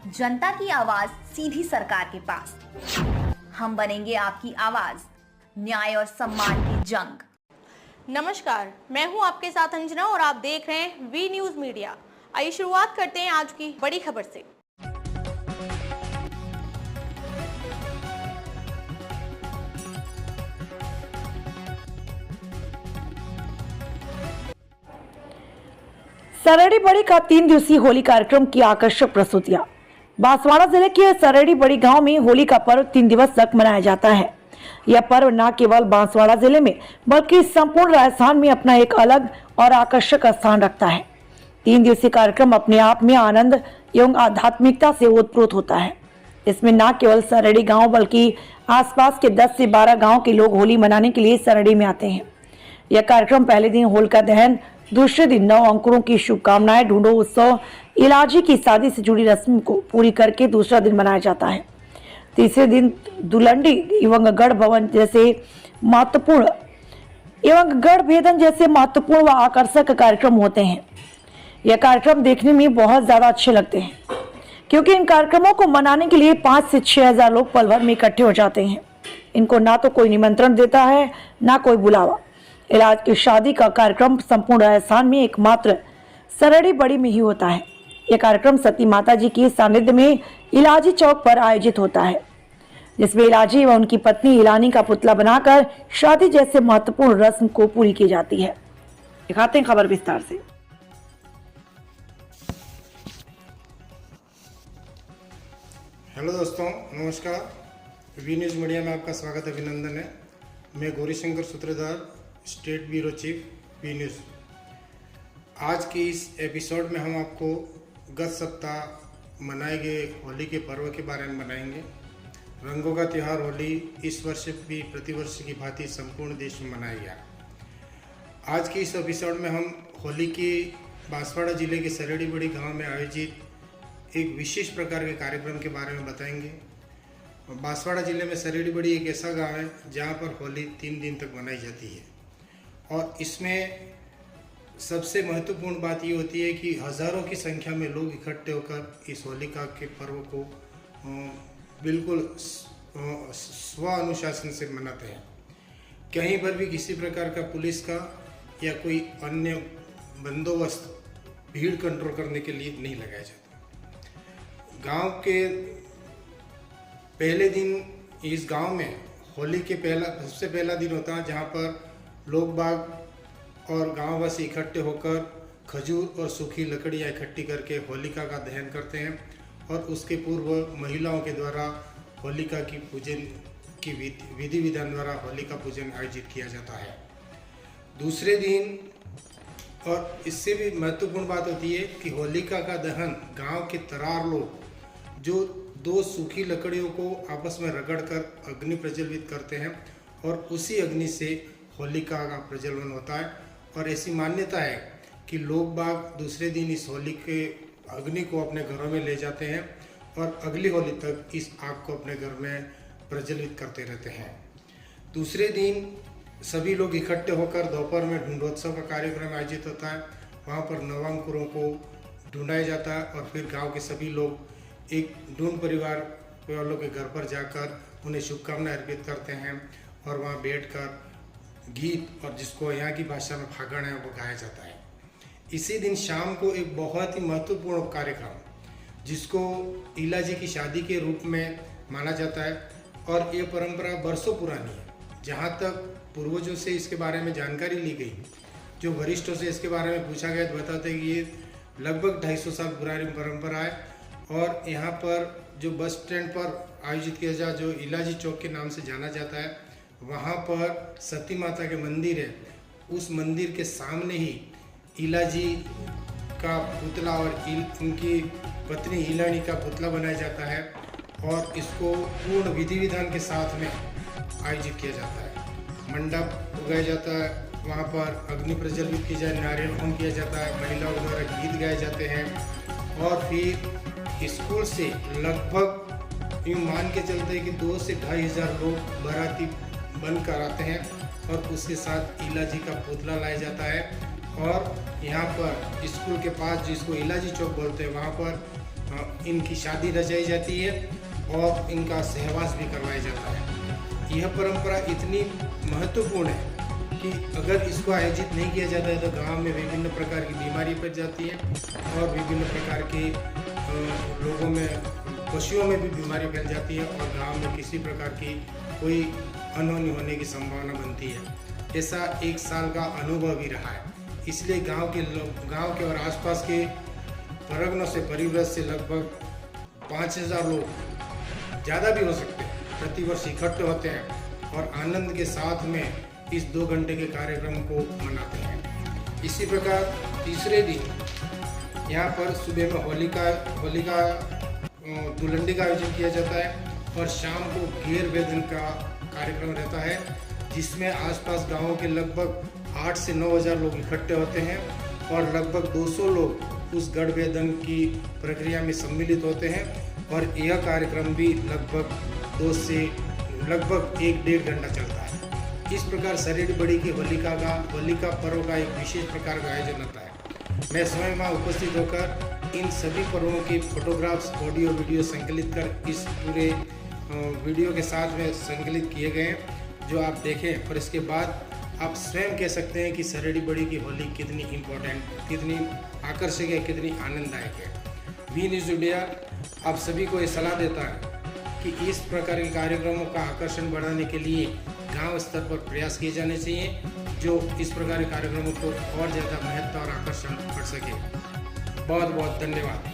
जनता की आवाज सीधी सरकार के पास। हम बनेंगे आपकी आवाज, न्याय और सम्मान की जंग। नमस्कार, मैं हूं आपके साथ अंजना और आप देख रहे हैं वी न्यूज मीडिया। आइए शुरुआत करते हैं आज की बड़ी खबर से। सरेडी बड़ी का 3 दिवसीय होली कार्यक्रम की आकर्षक प्रस्तुतियां। बांसवाड़ा जिले के सरेडी बड़ी गांव में होली का पर्व 3 दिवस तक मनाया जाता है। यह पर्व न केवल बांसवाड़ा जिले में बल्कि संपूर्ण राजस्थान में अपना एक अलग और आकर्षक स्थान रखता है। 3 दिवसीय कार्यक्रम अपने आप में आनंद एवं आध्यात्मिकता से ओतप्रोत होता है। इसमें न केवल सरेडी गाँव बल्कि आसपास के 10 से 12 गाँव के लोग होली मनाने के लिए सरेडी में आते हैं। यह कार्यक्रम पहले दिन होलिका दहन, दूसरे दिन 9 अंकुरों की शुभकामनाएं ढूंढो उत्सव, इलाजी की शादी से जुड़ी रस्म को पूरी करके दूसरा दिन मनाया जाता है। तीसरे दिन दुलंडी एवं गढ़ भवन जैसे महत्वपूर्ण गढ़ भेदन जैसे महत्वपूर्ण व आकर्षक कार्यक्रम होते हैं। यह कार्यक्रम देखने में बहुत ज्यादा अच्छे लगते हैं क्योंकि इन कार्यक्रमों को मनाने के लिए 5 से 6 हजार लोग पल भर में इकट्ठे हो जाते हैं। इनको ना तो कोई निमंत्रण देता है ना कोई बुलावा। इलाज की शादी का कार्यक्रम संपूर्ण राजस्थान में एकमात्र सरेडी बड़ी में ही होता है। यह कार्यक्रम सती माता जी के सानिध्य में इलाजी चौक पर आयोजित होता है, जिसमें इलाजी व उनकी पत्नी इलानी का पुतला बनाकर शादी जैसे महत्वपूर्ण रस्म को पूरी की जाती है। दिखाते हैं खबर विस्तार से। हेलो दोस्तों, नमस्कार। वी न्यूज़ मीडिया में आपका स्वागत, अभिनंदन है। मैं गौरीशंकर सूत्रधार, state bureau chief, V news. आज के इस एपिसोड में हम आपको गत सप्ताह मनाए गए होली के पर्व के बारे में बताएंगे। रंगों का त्यौहार होली इस वर्ष भी प्रतिवर्ष की भांति संपूर्ण देश में मनाया गया। आज के इस एपिसोड में हम होली के बांसवाड़ा जिले के सरेडी बड़ी गांव में आयोजित एक विशेष प्रकार के कार्यक्रम के बारे में बताएंगे। बांसवाड़ा जिले में सरेडी बड़ी एक ऐसा गांव है जहां पर होली 3 दिन तक मनाई जाती है और इसमें सबसे महत्वपूर्ण बात ये होती है कि हज़ारों की संख्या में लोग इकट्ठे होकर इस होलिका के पर्व को बिल्कुल स्व अनुशासन से मनाते हैं। कहीं पर भी किसी प्रकार का पुलिस का या कोई अन्य बंदोबस्त भीड़ कंट्रोल करने के लिए नहीं लगाया जाता। गांव के पहले दिन इस गांव में होली के सबसे पहला दिन होता है जहां पर लोग बाग और गांववासी इकट्ठे होकर खजूर और सूखी लकड़ियां इकट्ठी करके होलिका का दहन करते हैं और उसके पूर्व महिलाओं के द्वारा होलिका की पूजन की विधि विधान द्वारा होलिका पूजन आयोजित किया जाता है। दूसरे दिन, और इससे भी महत्वपूर्ण बात होती है कि होलिका का दहन गांव के तरार लोग जो 2 सूखी लकड़ियों को आपस में रगड़कर अग्नि प्रज्वलित करते हैं और उसी अग्नि से होलिका का प्रज्वलन होता है। और ऐसी मान्यता है कि लोग बाग दूसरे दिन इस होली के अग्नि को अपने घरों में ले जाते हैं और अगली होली तक इस आग को अपने घर में प्रज्वलित करते रहते हैं। दूसरे दिन सभी लोग इकट्ठे होकर दोपहर में ढूंढोत्सव का कार्यक्रम आयोजित होता है। वहाँ पर नवांकुरों को ढूंढाया जाता है और फिर गांव के सभी लोग एक ढूंढ परिवार वालों के घर पर जाकर उन्हें शुभकामनाएं अर्पित करते हैं और वहाँ बैठकर गीत, और जिसको यहाँ की भाषा में फागण है, वो गाया जाता है। इसी दिन शाम को एक बहुत ही महत्वपूर्ण कार्यक्रम जिसको इलाजी की शादी के रूप में माना जाता है और ये परंपरा बरसों पुरानी है। जहाँ तक पूर्वजों से इसके बारे में जानकारी ली गई, जो वरिष्ठों से इसके बारे में पूछा गया तो बताते हैं कि ये लगभग 250 साल पुरानी परंपरा है। और यहाँ पर जो बस स्टैंड पर आयोजित किया जाए, जो इलाजी चौक के नाम से जाना जाता है, वहाँ पर सती माता के मंदिर है। उस मंदिर के सामने ही इलाजी का पुतला और उनकी पत्नी इलानी का पुतला बनाया जाता है और इसको पूर्ण विधि विधान के साथ में आयोजित किया जाता है। मंडप उगाया जाता है, वहाँ पर अग्नि प्रज्वलित की जाए, नारियल होम किया जाता है, महिलाओं द्वारा गीत गाए जाते हैं और फिर स्कूल से लगभग यूँ मान के चलते हैं कि 2 से 2.5 हज़ार लोग बाराती बनकर आते हैं और उसके साथ इलाजी का पुतला लाया जाता है। और यहाँ पर स्कूल के पास जिसको इलाजी चौक बोलते हैं, वहाँ पर इनकी शादी रचाई जाती है और इनका सहवास भी करवाया जाता है। यह परंपरा इतनी महत्वपूर्ण है कि अगर इसको आयोजित नहीं किया जाता है तो गांव में विभिन्न प्रकार की बीमारी फैल जाती है और विभिन्न प्रकार के लोगों में, पशुओं में भी बीमारी फैल जाती है और गांव में किसी प्रकार की कोई अनहोनी होने की संभावना बनती है। ऐसा 1 साल का अनुभव भी रहा है। इसलिए गांव के और आसपास के परगनों से, परिव्रत से लगभग 5000 लोग, ज़्यादा भी हो सकते हैं, प्रतिवर्ष इकट्ठे होते हैं और आनंद के साथ में इस 2 घंटे के कार्यक्रम को मनाते हैं। इसी प्रकार तीसरे दिन यहाँ पर सुबह में होलिका दुलंडी का आयोजन किया जाता है और शाम को घेर वेदन का कार्यक्रम रहता है, जिसमें आसपास गांवों के लगभग 8 से 9000 लोग इकट्ठे होते हैं और लगभग 200 लोग उस गढ़ वेदन की प्रक्रिया में सम्मिलित होते हैं और यह कार्यक्रम भी लगभग 1-1.5 घंटा चलता है। इस प्रकार सरेड़ी बड़ी की होलिका पर्व का एक विशेष प्रकार का आयोजन होता है। मैं स्वयं वहाँ उपस्थित होकर इन सभी पर्वों की फोटोग्राफ्स, ऑडियो, वीडियो संकलित कर इस पूरे वीडियो के साथ में संकलित किए गए हैं, जो आप देखें और इसके बाद आप स्वयं कह सकते हैं कि सरेड़ी बड़ी की होली कितनी इम्पोर्टेंट, कितनी आकर्षक है, कितनी आनंददायक है। वी न्यूज़ इंडिया आप सभी को ये सलाह देता है कि इस प्रकार के कार्यक्रमों का आकर्षण बढ़ाने के लिए गांव स्तर पर प्रयास किए जाने चाहिए, जो इस प्रकार के कार्यक्रमों को और ज़्यादा महत्व और आकर्षण बढ़ सके। बहुत बहुत धन्यवाद।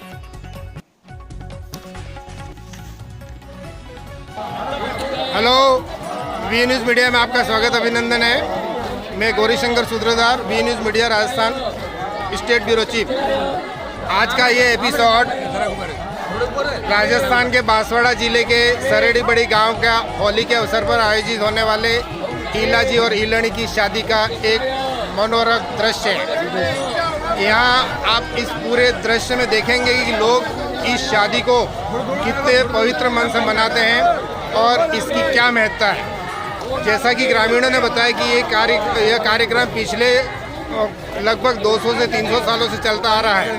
हेलो, वी न्यूज़ मीडिया में आपका स्वागत, अभिनंदन है। मैं गौरीशंकर सूत्रधार, V news media Rajasthan state bureau chief. आज का ये एपिसोड राजस्थान के बांसवाड़ा जिले के सरेड़ी बड़ी गांव का होली के अवसर पर आयोजित होने वाले ईलाजी और ईलणी की शादी का एक मनोरम दृश्य है। यहाँ आप इस पूरे दृश्य में देखेंगे कि लोग इस शादी को कितने पवित्र मन से मनाते हैं और इसकी क्या महत्ता है। जैसा कि ग्रामीणों ने बताया कि यह कार्यक्रम पिछले लगभग 200 से 300 सालों से चलता आ रहा है।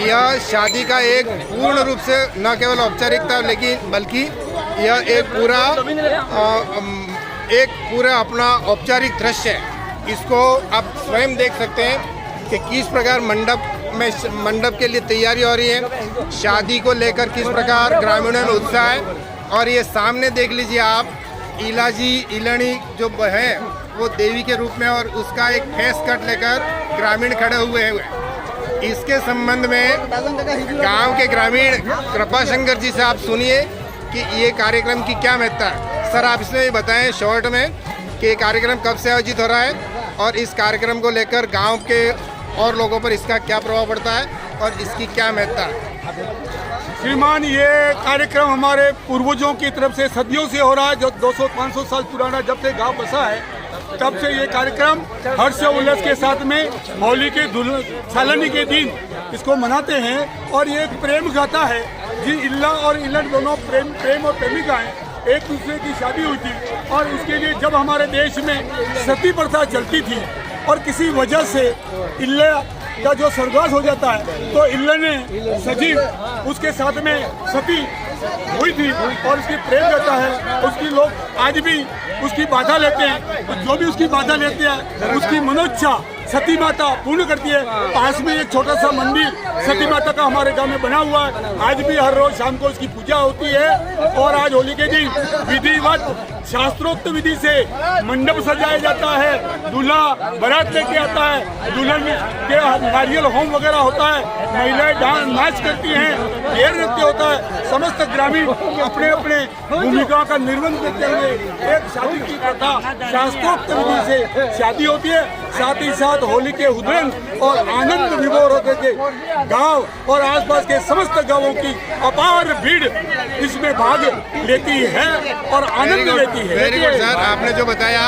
यह शादी का एक पूर्ण रूप से न केवल औपचारिकता लेकिन बल्कि यह एक पूरा अपना औपचारिक दृश्य है। इसको आप स्वयं देख सकते हैं कि किस प्रकार मंडप के लिए तैयारी हो रही है, शादी को लेकर किस प्रकार ग्रामीणों में उत्साह है। और ये सामने देख लीजिए आप, ईलाजी ईलणी जो है वो देवी के रूप में और उसका एक फेस कट लेकर ग्रामीण खड़े हुए हैं। इसके संबंध में गांव के ग्रामीण कृपाशंकर जी से आप सुनिए कि ये कार्यक्रम की क्या महत्ता है। सर, आप इसमें बताएं शॉर्ट में कि ये कार्यक्रम कब से आयोजित हो रहा है और इस कार्यक्रम को लेकर गांव के और लोगों पर इसका क्या प्रभाव पड़ता है और इसकी क्या महत्ता है। श्रीमान, ये कार्यक्रम हमारे पूर्वजों की तरफ से सदियों से हो रहा है। जो 200-500 साल पुराना जब से गांव बसा है तब से ये कार्यक्रम हर्ष उल्लास के साथ में होली के सालनी के दिन इसको मनाते हैं। और ये एक प्रेम गाथा है जी। इल्ला और इलन दोनों प्रेम और प्रेमिका हैं, एक दूसरे की शादी हुई थी और उसके लिए जब हमारे देश में सती प्रथा चलती थी और किसी वजह से इल्ला का जो स्वर्गवास हो जाता है तो इल्ला ने सजीव उसके साथ में सती हुई थी और उसकी प्रेम करता है। उसकी लोग आज भी उसकी बाधा लेते हैं, तो जो भी उसकी बाधा लेते हैं उसकी मनोच्छा सती माता पूर्ण करती है। पास में एक छोटा सा मंदिर सती माता का हमारे गांव में बना हुआ है। आज भी हर रोज शाम को उसकी पूजा होती है और आज होली के दिन विधिवत शास्त्रोक्त विधि से मंडप सजाया जाता है। दूल्हा बारात लेके आता है, दुल्हन के नारियल होम वगैरह होता है, महिलाएं नाच करती हैं, घेर नृत्य होता है। समस्त ग्रामीण अपने अपने भूमिका का निर्वहन करते हुए एक शादी की प्रथा शास्त्रोक्त विधि से शादी होती है। साथ ही साथ होली के उद्रंग और आनंद विभोर होते थे। गांव और आसपास के समस्त गांवों की अपार भीड़ इसमें भाग लेती है और आनंद लेती है। वेरी गुड सर, आपने जो बताया,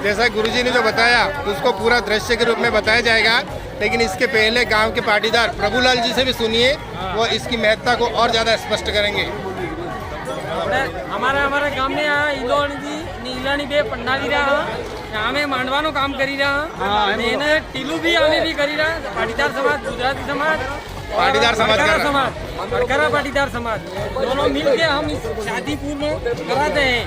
जैसा गुरुजी ने जो बताया उसको पूरा दृश्य के रूप में बताया जाएगा, लेकिन इसके पहले गांव के पाटीदार प्रभुलाल जी से भी सुनिए, वो इसकी महत्ता को और ज़्यादा स्पष्ट करेंगे। हमारा गाम में यहाँ ईलानी बे पंडाली रहा, यहाँ में मांडवानो काम करी रहा, टीलू भी हमें भी करी रहा, पाटीदार समाज, गुजराती समाज पाटीदार समाज कर रहा है। बड़करा पाटीदार समाज दोनों मिल के हम इस शादी पूर्ण कराते हैं।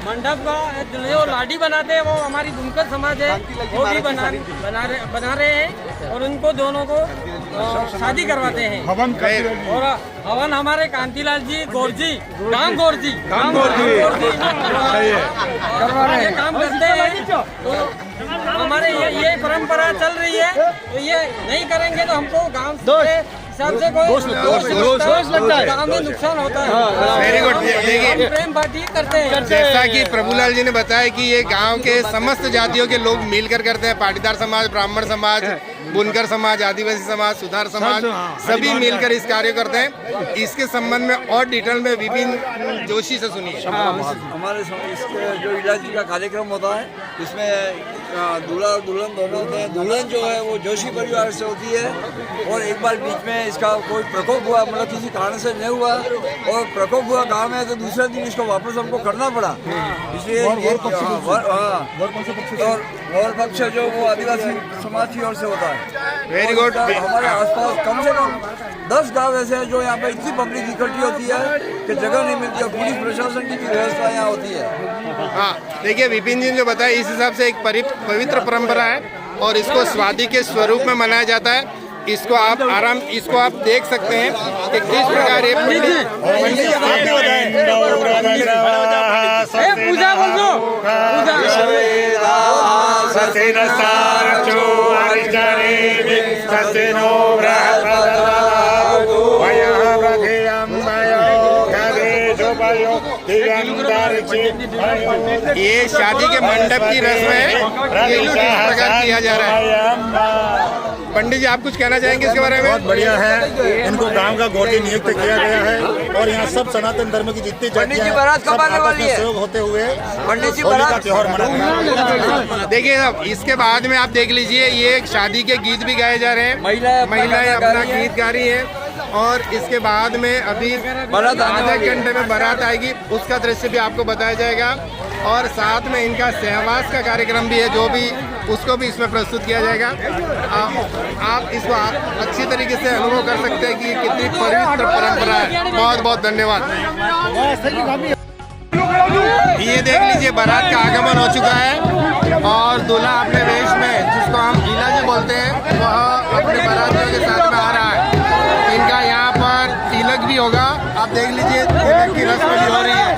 मंडप का जो लाडी बनाते हैं वो हमारी बुनकर समाज है, वो भी बना रहे हैं और उनको दोनों को शादी करवाते हैं। और हवन हमारे कांतीलाल जी गौरजी काम करते हैं। तो हमारे ये परंपरा चल रही है, तो ये नहीं करेंगे तो हमको गांव से हिसाब से कोई लगता है, गांव में नुकसान होता है। Very good. देखिए प्रेम पार्टी करते हैं। जैसा कि प्रभुलाल जी ने बताया कि ये गांव के समस्त जातियों के लोग मिलकर करते हैं। पाटीदार समाज, ब्राह्मण समाज, बुनकर समाज, आदिवासी समाज, सुधार समाज, सभी मिलकर इस कार्य करते हैं। इसके संबंध में और डिटेल में विपिन जोशी से सुनिए। हमारे इसके जो इलाज का कार्यक्रम होता है इसमें दूल्हा और दुल्हन दोनों होते हैं। दुल्हन जो है वो जोशी परिवार से होती है और एक बार बीच में इसका कोई प्रकोप हुआ, मतलब किसी कारण से नहीं हुआ और प्रकोप हुआ गांव में, तो दूसरे दिन इसको वापस हमको करना पड़ा। इसलिए और पक्ष जो वो आदिवासी समाज की ओर से होता है। Very good. हमारे आसपास कम से कम 10 गांव ऐसे हैं जो यहाँ पे इतनी पब्लिक इकट्ठी होती है कि जगह नहीं मिलती और पुलिस प्रशासन की भी व्यवस्था यहाँ होती है। हाँ, देखिए विपिन जी ने जो बताया इस हिसाब से एक पवित्र परंपरा है और इसको स्वादी के स्वरूप में मनाया जाता है। इसको आप देख सकते हैं कि किस प्रकार ये पूजा बोल दो, ये शादी के मंडप की रस्म है, ये इस प्रकार किया जा रहा है। पंडित जी आप कुछ कहना चाहेंगे इसके बारे में? बहुत बढ़िया है, इनको गांव का गोटी नियुक्त किया गया है और यहाँ सब सनातन धर्म की जितनी जातियां हैं सब आपस में सहयोग होते हुए होली का त्योहार मनाते हैं। देखिए अब इसके बाद में आप देख लीजिए ये शादी के गीत भी गाए जा रहे हैं, महिलाएं अपना गीत गा रही है और इसके बाद में अभी आधे घंटे में बारात आएगी, उसका दृश्य भी आपको बताया जाएगा और साथ में इनका सहवास का कार्यक्रम भी है जो भी उसको भी इसमें प्रस्तुत किया जाएगा। आप इसको अच्छी तरीके से अनुभव कर सकते हैं कि ये कितनी पवित्र परंपरा है। बहुत बहुत धन्यवाद। ये देख लीजिए बारात का आगमन हो चुका है और दूल्हा अपने वेश में जिसको हम इलाजी बोलते हैं वह अपने बारातियों के साथ में आ रहा है। इनका यहाँ पर तिलक भी होगा, आप देख लीजिए तिलक की रस्म भी हो रही है।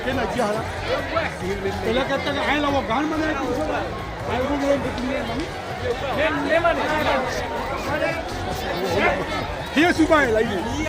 के ना जी हारा पहले कहते हैं आए ला वो गान बनाए आए वो ये सुबह है लाइए